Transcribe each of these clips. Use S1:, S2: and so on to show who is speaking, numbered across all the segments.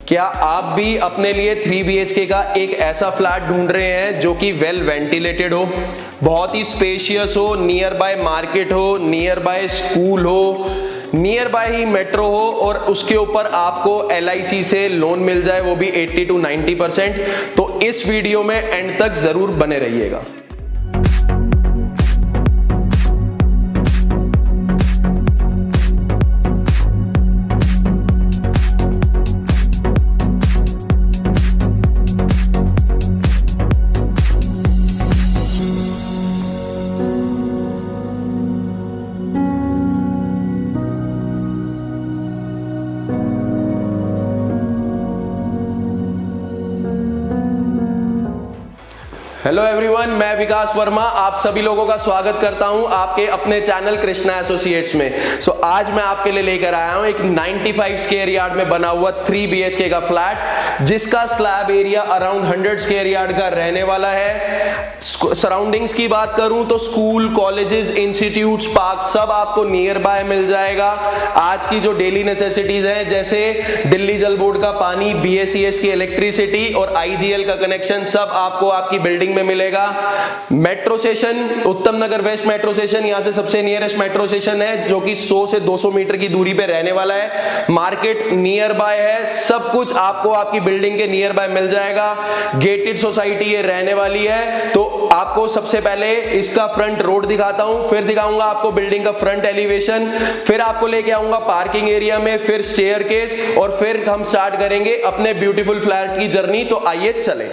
S1: क्या आप भी अपने लिए 3 BHK का एक ऐसा फ्लैट ढूंढ रहे हैं जो कि वेल वेंटिलेटेड हो, बहुत ही स्पेशियस हो, नियर बाय मार्केट हो, नियर बाय स्कूल हो, नियर बाय ही मेट्रो हो और उसके ऊपर आपको LIC से लोन मिल जाए, वो भी 80 to 90%? तो इस वीडियो में एंड तक जरूर बने रहिएगा। हेलो एवरीवन, मैं विकास वर्मा आप सभी लोगों का स्वागत करता हूं आपके अपने चैनल कृष्णा एसोसिएट्स में। सो आज मैं आपके लिए लेकर आया हूं एक 95 स्क्वायर यार्ड में बना हुआ 3 BHK का फ्लैट, जिसका slab area around 100 square yard का रहने वाला है। सराउंडिंग्स की बात करूं तो स्कूल, कॉलेजेस, इंस्टीट्यूट्स, पार्क सब आपको नियर बाय मिल जाएगा। आज की जो डेली नेसेसिटीज है, जैसे दिल्ली जल बोर्ड का पानी, BACS की इलेक्ट्रिसिटी और IGL का कनेक्शन, सब आपको आपकी बिल्डिंग में मिलेगा। मेट्रो स्टेशन, उत्तम नगर वेस्ट मेट्रो स्टेशन यहां से सबसे नियरेस्ट मेट्रो स्टेशन है, जो कि 100 से 200 मीटर की दूरी पे रहने वाला है। मार्केट नियर बाय है, सब कुछ आपको आपकी बिल्डिंग के नियर बाय मिल जाएगा। गेटेड सोसाइटी ये रहने वाली है। तो आपको सबसे पहले इसका फ्रंट रोड दिखाता हूं, फिर दिखाऊंगा आपको बिल्डिंग का फ्रंट एलिवेशन, फिर आपको लेके आऊंगा पार्किंग एरिया में, फिर स्टेयरकेस, और फिर हम स्टार्ट करेंगे अपने ब्यूटीफुल फ्लैट की जर्नी। तो आइए चलें।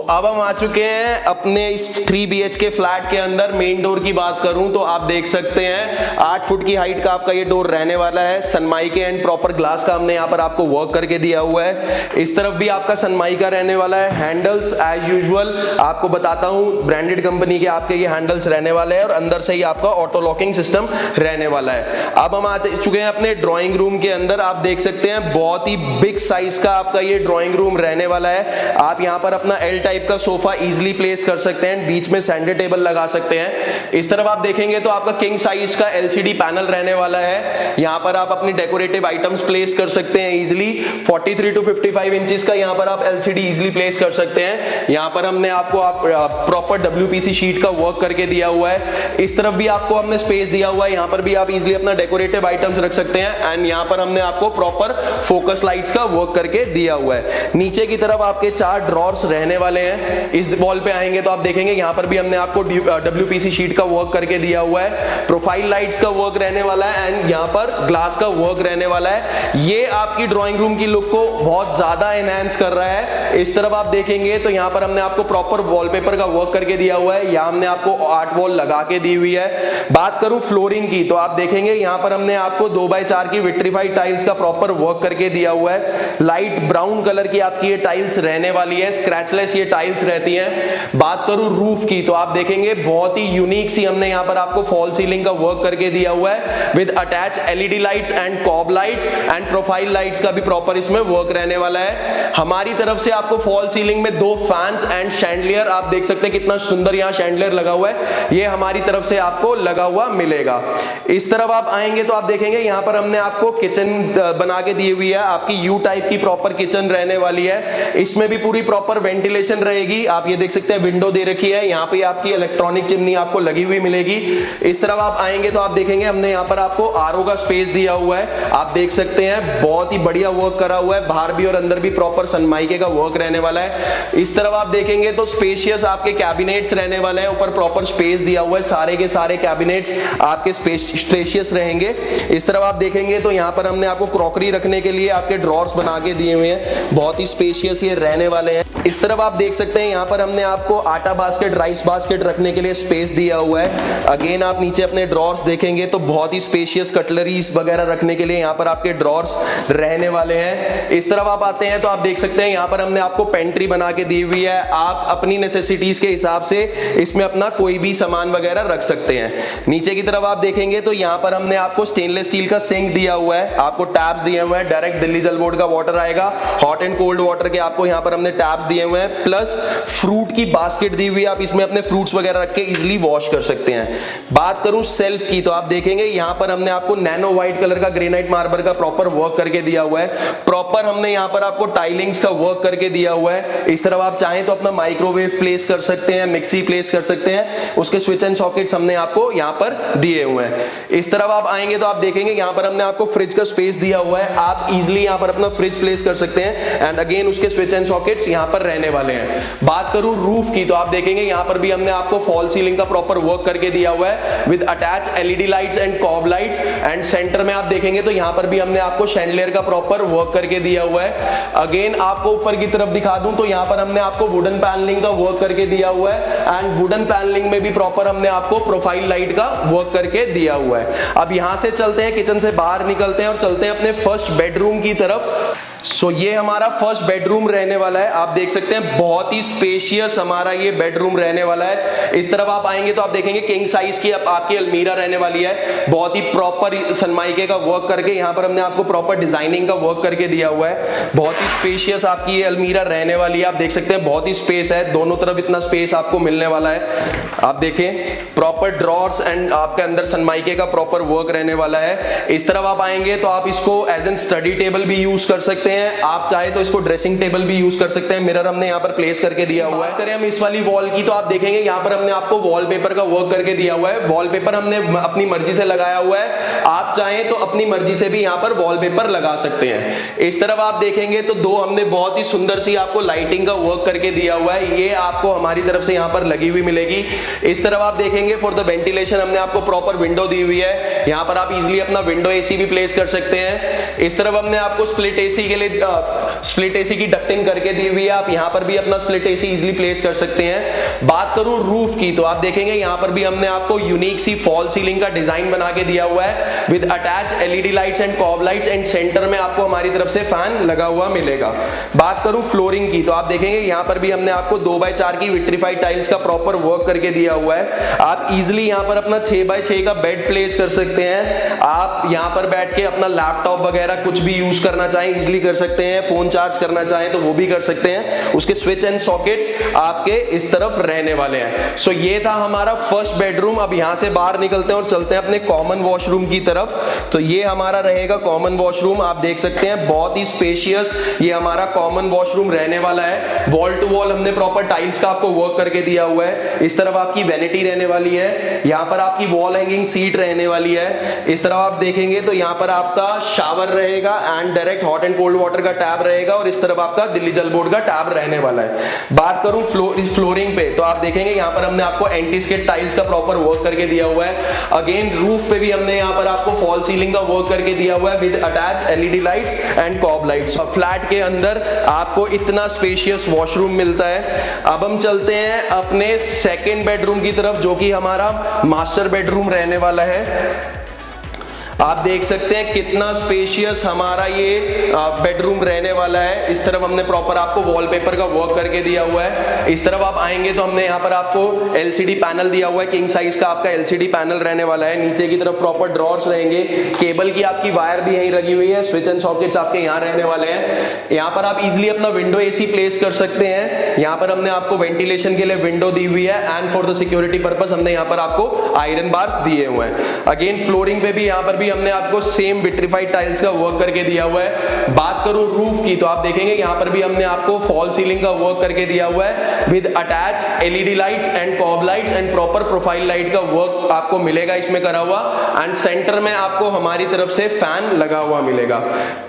S1: अब हम आ चुके हैं अपने इस 3 BHK फ्लैट के अंदर। मेन डोर की बात करूं तो आप देख सकते हैं 8 फुट की हाइट का आपका ये डोर रहने वाला है। सनमाइका एंड प्रॉपर ग्लास का हमने यहाँ पर आपको वर्क करके दिया हुआ है। इस तरफ भी आपका सनमाइका रहने वाला है। हैंडल्स एज यूजुअल आपको बताता हूं, ब्रांडेड कंपनी के आपके ये हैंडल्स रहने वाले हैं और अंदर से ही आपका ऑटो लॉकिंग सिस्टम रहने वाला है। अब हम आ चुके हैं अपने ड्रॉइंग रूम के अंदर। आप देख सकते हैं बहुत ही बिग साइज का आपका ये ड्रॉइंग रूम रहने वाला है। आप यहाँ पर अपना L टाइप का सोफा इजीली प्लेस कर सकते हैं, बीच में सेंटर टेबल लगा सकते हैं। इस तरफ आप देखेंगे तो आपका किंग साइज का LCD पैनल रहने वाला है। यहाँ पर आप अपनी डेकोरेटिव आइटम्स प्लेस कर सकते हैं इजीली। 43 to 55 इंचेस का यहाँ पर आप LCD इजीली प्लेस कर सकते हैं। यहाँ पर हमने आपको प्रॉपर WPC शीट का वर्क करके दिया हुआ है। इस तरफ भी आपको हमने स्पेस दिया हुआ है, यहाँ पर भी आप इजीली अपना डेकोरेटिव आइटम्स रख सकते हैं। एंड यहाँ पर हमने आपको प्रॉपर फोकस लाइट्स का वर्क करके दिया हुआ है। नीचे की तरफ आपके 4 ड्रॉर्स रहने वाले हैं। इस वॉल पे आएंगे तो आप देखेंगे यहाँ पर भी हमने आपको WPC शीट का वर्क करके दिया हुआ है। प्रोफाइल लाइट्स का वर्क रहने वाला है एंड यहाँ पर ग्लास का वर्क रहने वाला है। ये आपकी ड्राइंग रूम की लुक को बहुत ज्यादा एनहांस कर रहा है। इस तरफ आप देखेंगे तो यहाँ पर हमने आपको प्रॉपर वॉलपेपर का वर्क करके दिया हुआ है। यहाँ हमने आपको आर्ट वॉल लगा के दी हुई है। बात करूं फ्लोरिंग की तो आप देखेंगे यहाँ पर हमने आपको 2x4 की विट्रीफाइड टाइल्स का प्रॉपर वर्क करके दिया हुआ है। लाइट ब्राउन कलर की आपकी ये टाइल्स रहने वाली है, स्क्रैचलेस ये टाइल्स रहती हैं। बात करूं रूफ की तो आप देखेंगे बहुत ही यूनिक सी हमने यहाँ पर आपको फॉल सीलिंग का वर्क करके दिया हुआ है with attach LED lights and cob lights and profile lights का भी प्रॉपर इसमें वर्क रहने वाला है। हमारी तरफ से आपको फॉल सीलिंग में 2 फैंस एंड शैंडलियर, आप देख सकते हैं कितना सुंदर यहाँ शैंडलियर लगा हुआ है, ये हमारी तरफ से आपको लगा हुआ मिलेगा। इस तरफ आप आएंगे तो आप देखेंगे यहाँ पर हमने आपको किचन बना के दी हुई है। आपकी U टाइप की प्रॉपर किचन रहने वाली है। इसमें भी पूरी प्रॉपर वेंटिलेशन रहेगी। आप ये देख सकते हैं विंडो दे रखी है, यहाँ पे आपकी इलेक्ट्रॉनिक चिमनी आपको लगी हुई मिलेगी। इस तरफ आप आएंगे तो आप देखेंगे हमने यहाँ पर आपको RO का स्पेस दिया हुआ है। आप देख सकते हैं बहुत ही बढ़िया वर्क करा हुआ है, बाहर भी और अंदर भी प्रॉपर सनमाइके का वर्क रहने वाला है। इस तरफ आप देखेंगे तो स्पेशियस आपके कैबिनेट्स रहने वाले हैं, ऊपर प्रॉपर स्पेस दिया हुआ है, सारे के सारे कैबिनेट्स आपके स्पेशियस रहेंगे। इस तरफ आप देखेंगे तो यहाँ पर हमने आपको क्रॉकरी रखने के लिए आपके ड्रॉर्स बना के दिए हुए हैं, बहुत ही स्पेशियस ये रहने वाले हैं। इस तरफ आप आप देख सकते हैं यहाँ पर हमने आपको आटा बास्केट, राइस बास्केट रखने के लिए स्पेस दिया हुआ है। अगेन आप नीचे अपने ड्रॉर्स देखेंगे तो बहुत ही स्पेशियस कटलरीज वगैरह रखने के लिए यहाँ पर आपके ड्रॉर्स रहने वाले हैं। इस तरफ आप आते हैं तो आप देख सकते हैं यहाँ पर हमने आपको पेंट्री बना के दी हुई है। आप अपनी नेसेसिटीज के हिसाब से इसमें अपना कोई भी सामान वगैरह रख सकते हैं। नीचे की तरफ आप देखेंगे तो यहाँ पर हमने आपको स्टेनलेस स्टील का सिंक दिया हुआ है, आपको टैप्स दिए हुए हैं, डायरेक्ट दिल्ली जल बोर्ड का वाटर आएगा, हॉट एंड कोल्ड वाटर के आपको यहाँ पर हमने टैप्स दिए हुए हैं, प्लस फ्रूट की बास्केट दी हुई है, आप इसमें अपने फ्रूट्स वगैरह रख के इजिली वॉश कर सकते हैं। बात करूं सेल्फ की तो आप देखेंगे यहाँ पर हमने आपको नैनो व्हाइट कलर का ग्रेनाइट मार्बल का प्रॉपर वर्क करके दिया हुआ है, प्रॉपर हमने यहाँ पर आपको टाइलिंग्स का वर्क करके दिया हुआ है। इस तरफ आप चाहें तो अपना माइक्रोवेव प्लेस कर सकते हैं, मिक्सी प्लेस कर सकते हैं, उसके स्विच एंड सॉकेट्स हमने आपको यहाँ पर दिए हुए हैं। इस तरफ आप आएंगे तो आप देखेंगे यहाँ पर हमने आपको फ्रिज का स्पेस दिया हुआ है, आप इजिली यहाँ पर अपना फ्रिज प्लेस कर सकते हैं एंड अगेन उसके स्विच एंड सॉकेट्स यहाँ पर रहने वाले हैं। बात करूं रूफ की तो आप देखेंगे यहाँ पर भी हमने आपको फॉल सीलिंग का प्रॉपर वर्क करके दिया हुआ है with attach LED lights and cob lights and centre में आप देखेंगे तो यहाँ पर भी हमने आपको शैंडलियर का प्रॉपर वर्क करके दिया हुआ है। अगेन आपको ऊपर की तरफ दिखा दूं तो यहाँ पर हमने आपको वुडन पैनलिंग का वर्क करके दिया हुआ है एंड वुडन पैनलिंग में भी प्रॉपर हमने आपको प्रोफाइल लाइट का वर्क करके दिया हुआ है। अब यहाँ से चलते हैं, किचन से बाहर निकलते हैं और चलते हैं अपने फर्स्ट बेडरूम की तरफ। सो ये हमारा फर्स्ट बेडरूम रहने वाला है, आप देख सकते हैं बहुत ही स्पेशियस हमारा ये बेडरूम रहने वाला है। इस तरफ आप आएंगे तो आप देखेंगे किंग साइज की आपकी अलमीरा रहने वाली है, बहुत ही प्रॉपर सनमाइके का वर्क करके यहाँ पर हमने आपको प्रॉपर डिजाइनिंग का वर्क करके दिया हुआ है। बहुत ही स्पेशियस आपकी ये अलमीरा रहने वाली है, आप देख सकते हैं बहुत ही स्पेस है, दोनों तरफ इतना स्पेस आपको मिलने वाला है। आप देखें प्रॉपर ड्रॉर्स एंड आपके अंदर सनमाइके का प्रॉपर वर्क रहने वाला है। इस तरफ आप आएंगे तो आप इसको एज एन स्टडी टेबल भी यूज कर सकते हैं, आप चाहे तो इसको ड्रेसिंग टेबल भी यूज कर सकते हैं। मिरर हमने यहाँ पर प्लेस करके दिया हुआ है। करें हम इस वाली वॉल की तो आप देखेंगे यहाँ पर हमने आपको वॉलपेपर का वर्क करके दिया हुआ है। वॉलपेपर हमने अपनी मर्जी से लगाया हुआ है, आप चाहें तो अपनी मर्जी से भी यहाँ पर वॉलपेपर लगा सकते हैं। इस तरफ आप देखेंगे तो दो हमने बहुत ही सुंदर सी आपको लाइटिंग का वर्क करके दिया हुआ है, ये आपको हमारी तरफ से यहाँ पर लगी हुई मिलेगी। इस तरफ आप देखेंगे फॉर द वेंटिलेशन हमने आपको प्रॉपर विंडो दी हुई है, यहाँ पर आप इजिली अपना विंडो एसी भी प्लेस कर सकते हैं। इस तरफ हमने आपको स्प्लिट एसी के लिए स्प्लिट एसी की डक्टिंग करके दी हुई है, आप यहां पर भी अपना स्प्लिट एसी इजीली प्लेस कर सकते हैं। बात करूं रूफ की तो आप देखेंगे यहां पर भी हमने आपको यूनिक सी फॉल सीलिंग का डिजाइन बना के दिया हुआ है with attach LED lights and cob lights and centre में आपको हमारी तरफ से फैन लगा हुआ मिलेगा। बात करूं फ्लोरिंग की तो आप देखेंगे यहां पर भी हमने आपको 2x4 की विट्रीफाइड टाइल्स का प्रॉपर वर्क करके दिया हुआ है, आप इजिली यहां पर अपना 6x6 का बेड प्लेस कर सकते हैं। आप यहां पर बैठ के अपना लैपटॉप वगैरह कुछ भी यूज करना चाहें इजिली कर सकते हैं, फोन चार्ज करना चाहें तो वो भी कर सकते हैं। उसके स्विच एंड सॉकेट्स आपके इस तरफ रहने वाले हैं। सो ये था हमारा फर्स्ट बेडरूम। अब यहां से बाहर निकलते हैं और चलते हैं अपने कॉमन वॉशरूम की तरफ। तो ये हमारा रहेगा कॉमन वॉशरूम, आप देख सकते हैं बहुत ही स्पेशियस ये हमारा कॉमन वॉशरूम रहने वाला है। वॉल टू वॉल हमने प्रॉपर टाइल्स का आपको वर्क करके दिया हुआ है। इस तरफ आपकी वैनिटी रहने वाली है, यहाँ पर आपकी वॉल हैंगिंग सीट रहने वाली है। इस तरफ आप देखेंगे तो यहाँ पर आपका शावर रहेगा and direct hot and cold water का टैब रहेगा और इस तरफ आपका दिल्ली जल बोर्ड का टैब रहने वाला है। बात करूं फ्लोरिंग पे तो आप देखेंगे यहाँ पर हमने आपको एंटी स्किड टाइल्स का प्रॉपर वर्क करके दिया हुआ है। अगेन रूफ पे भी हमने यहाँ पर आपको फॉल सीलिंग का वर्क करके दिया हुआ है with attach LED lights and cob lights. Flat के अंदर आपको इतना स्पेशियस वॉशरूम मिलता है। अब हम चलते हैं अपने सेकेंड बेडरूम की तरफ जो कि हमारा मास्टर बेडरूम रहने वाला है। आप देख सकते हैं कितना स्पेशियस हमारा ये बेडरूम रहने वाला है। इस तरफ हमने प्रॉपर आपको वॉलपेपर का वर्क करके दिया हुआ है। इस तरफ आप आएंगे तो हमने यहाँ पर आपको एलसीडी पैनल दिया हुआ है, किंग साइज का आपका एलसीडी पैनल रहने वाला है। नीचे की तरफ प्रॉपर ड्रॉर्स रहेंगे, केबल की आपकी वायर भी यहीं लगी हुई है, स्विच एंड सॉकेट्स आपके यहाँ रहने वाले हैं। यहाँ पर आप इजिली अपना विंडो एसी प्लेस कर सकते हैं। यहाँ पर हमने आपको वेंटिलेशन के लिए विंडो दी हुई है and for the security purpose हमने यहाँ पर आपको आयरन बार्स दिए हुए हैं। अगेन फ्लोरिंग पे भी यहाँ पर भी हमने आपको सेम विट्रीफाइड टाइल्स का वर्क करके दिया हुआ है। बात करूं रूफ की तो आप देखेंगे यहाँ पर भी हमने आपको फॉल सीलिंग का वर्क करके दिया हुआ है with attach LED lights and cob lights and proper profile light का वर्क आपको मिलेगा इसमें करा हुआ एंड सेंटर में आपको हमारी तरफ से फैन लगा हुआ मिलेगा।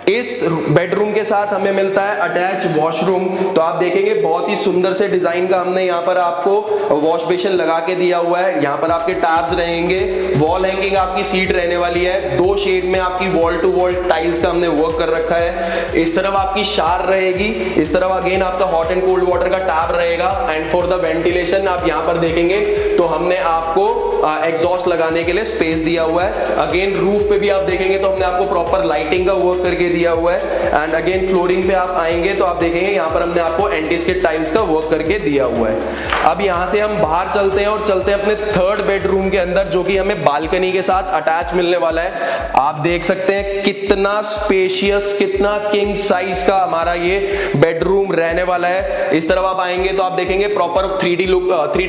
S1: इस बेडरूम के साथ हमें मिलता है अटैच वॉशरूम। तो आप देखेंगे बहुत ही सुंदर से डिजाइन का हमने यहाँ पर आपको वॉश बेसिन लगा के दिया हुआ है। यहाँ पर आपके टैब्स रहेंगे, वॉल हैंगिंग आपकी सीट रहने वाली है, दो शेड में आपकी वॉल टू वॉल टाइल्स का हमने वर्क कर रखा है। इस तरफ आपकी शार रहेगी, इस तरफ अगेन आपका हॉट एंड कोल्ड वाटर का टैप रहेगा। एंड फॉर द वेंटिलेशन आप यहां पर देखेंगे तो हमने आपको एग्जॉस्ट लगाने के लिए स्पेस दिया हुआ है। अगेन रूफ पे भी आप देखेंगे तो हमने आपको प्रॉपर लाइटिंग का वर्क करके दिया हुआ है। एंड अगेन फ्लोरिंग पे आप आएंगे तो आप देखेंगे यहाँ पर हमने आपको एंटी स्किड टाइल्स का वर्क करके दिया हुआ है। अब यहाँ से हम बाहर चलते हैं और चलते हैं अपने थर्ड बेडरूम के अंदर, जो कि हमें बालकनी के साथ अटैच मिलने वाला है। आप देख सकते हैं कितना स्पेशियस, कितना किंग साइज का हमारा ये बेडरूम रहने वाला है। इस तरफ आप आएंगे तो आप देखेंगे प्रॉपर 3D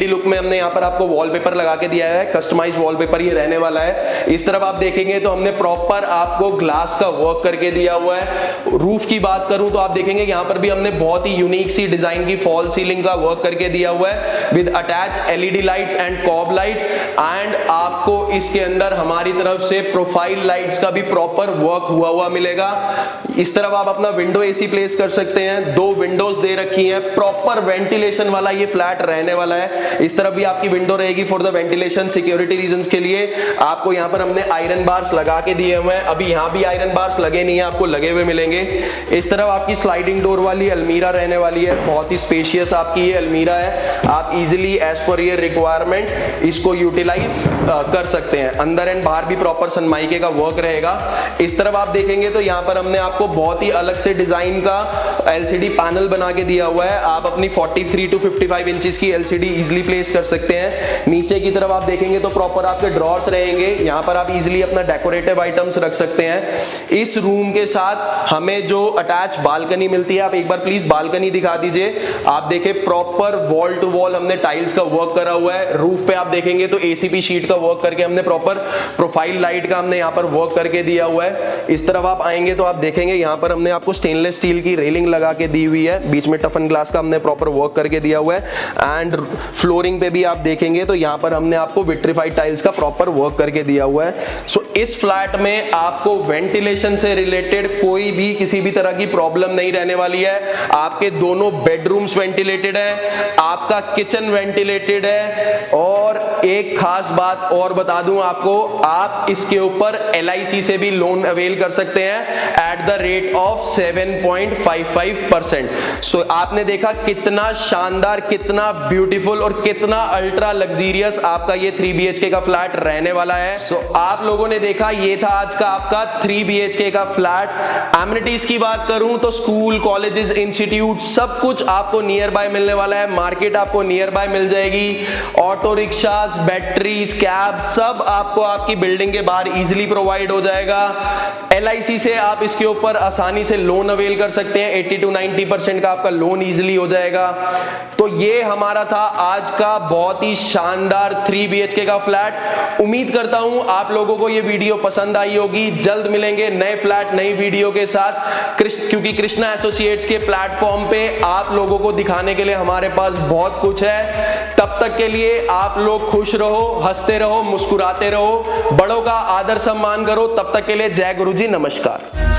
S1: लुक में हमने यहाँ पर आपको वॉलपेपर लगा के दिया है, कस्टमाइज्ड वॉलपेपर ये रहने वाला है। इस तरफ आप देखेंगे तो हमने प्रॉपर आपको ग्लास का वर्क करके दिया हुआ है। रूफ की बात करूं तो आप देखेंगे यहाँ पर भी हमने बहुत ही यूनिक सी डिजाइन की फॉल सीलिंग का वर्क करके दिया हुआ है with attach LED lights and cob lights. And आपको इसके अंदर हमारी तरफ से प्रोफाइल लाइट्स का भी प्रॉपर वर्क हुआ मिलेगा। इस तरफ आप अपना विंडो एसी प्लेस कर सकते हैं, दो विंडोज दे रखी हैं, प्रॉपर वेंटिलेशन वाला ये फ्लैट रहने वाला है। इस तरफ भी आपकी विंडो रहेगी for the ventilation, security reasons के लिए। आपको यहाँ पर हमने आयरन बार्स लगा के दिए हुए हैं, अभी यहाँ भी आयरन बार्स लगे नहीं है, आपको लगे हुए मिलेंगे। इस तरफ आपकी स्लाइडिंग डोर वाली अलमीरा रहने वाली है, बहुत ही स्पेशियस आपकी ये अलमीरा है। आप इजीली एज पर ये रिक्वायरमेंट इसको यूटिलाइज कर सकते हैं। अंदर एंड बाहर भी प्रॉपर सनमाइके का वर्क रहेगा। इस तरफ आप देखेंगे तो यहाँ पर हमने आपको बहुत ही अलग से डिजाइन का एलसीडी पैनल बना के दिया हुआ है। आप अपनी 43 to 55 इंचेस की एलसीडी इजीली प्लेस कर सकते हैं। नीचे की तरफ आप देखेंगे तो प्रॉपर आपके ड्रॉर्स रहेंगे, यहाँ पर आप इजीली अपना डेकोरेटिव आइटम्स रख सकते हैं। इस रूम के साथ हमें जो अटैच बालकनी मिलती है, आप एक बार प्लीज बालकनी दिखा दीजिए। आप देखें प्रॉपर वॉल टू वॉल हमने टाइल्स का वर्क करा हुआ है। रूफ पे आप देखेंगे तो एसीपी शीट का वर्क करके हमने प्रॉपर प्रोफाइल लाइट का हमने यहाँ पर वर्क करके दिया हुआ है। इस तरफ आप आएंगे तो आप देखेंगे यहाँ पर हमने आपको स्टेनलेस स्टील की रेलिंग लगा के दी हुई है, बीच में टफन ग्लास का हमने प्रॉपर वर्क करके दिया हुआ है। एंड फ्लोरिंग पे भी आप देखेंगे तो यहाँ पर हमने आपको विट्रीफाइड टाइल्स का प्रॉपर वर्क करके दिया हुआ है। सो इस फ्लैट में आपको वेंटिलेशन से रिलेटेड कोई भी किसी भी तरह की प्रॉब्लम नहीं रहने वाली है। आपके दोनों बेडरूम्स वेंटिलेटेड है, आपका किचन वेंटिलेटेड है। और एक खास बात और बता दूं आपको, आप इसके ऊपर LIC से भी लोन अवेल कर सकते हैं एट द रेट ऑफ 7.55%। सो आपने देखा कितना शानदार, कितना ब्यूटीफुल और कितना अल्ट्रा लग्जरियस आपका ये 3 BHK का फ्लैट रहने वाला है। सो आप लोगों ने देखा ये था आज का आपका 3 BHK का फ्लैट। एमिनिटीज की बात करूं तो स्कूल, कॉलेजेस, इंस्टीट्यूट सब कुछ आपको नियर बाय मिलने वाला है। मार्केट आपको नियर बाय मिल जाएगी। ऑटो रिक्शास, बैटरीज, कैब सब आपको आपकी बिल्डिंग के बाहर इजीली प्रोवाइड हो जाएगा। LIC से आप इसके ऊपर आसानी से लोन अवेल कर सकते हैं, 80 to 90% का आपका लोन इजीली हो जाएगा। तो ये हमारा था आज का बहुत ही शानदार 3 BHK का फ्लैट। उम्मीद करता हूं आप लोगों को ये वीडियो पसंद आई होगी। जल्द मिलेंगे नए फ्लैट, नई वीडियो के साथ, क्योंकि कृष्णा एसोसिएट्स के प्लेटफॉर्म पे आप लोगों को दिखाने के लिए हमारे पास बहुत कुछ है। तब तक के लिए आप लोग खुश रहो, हंसते रहो, मुस्कुराते रहो, बड़ों का आदर सम्मान करो। तब तक के लिए जय गुरुजी, नमस्कार।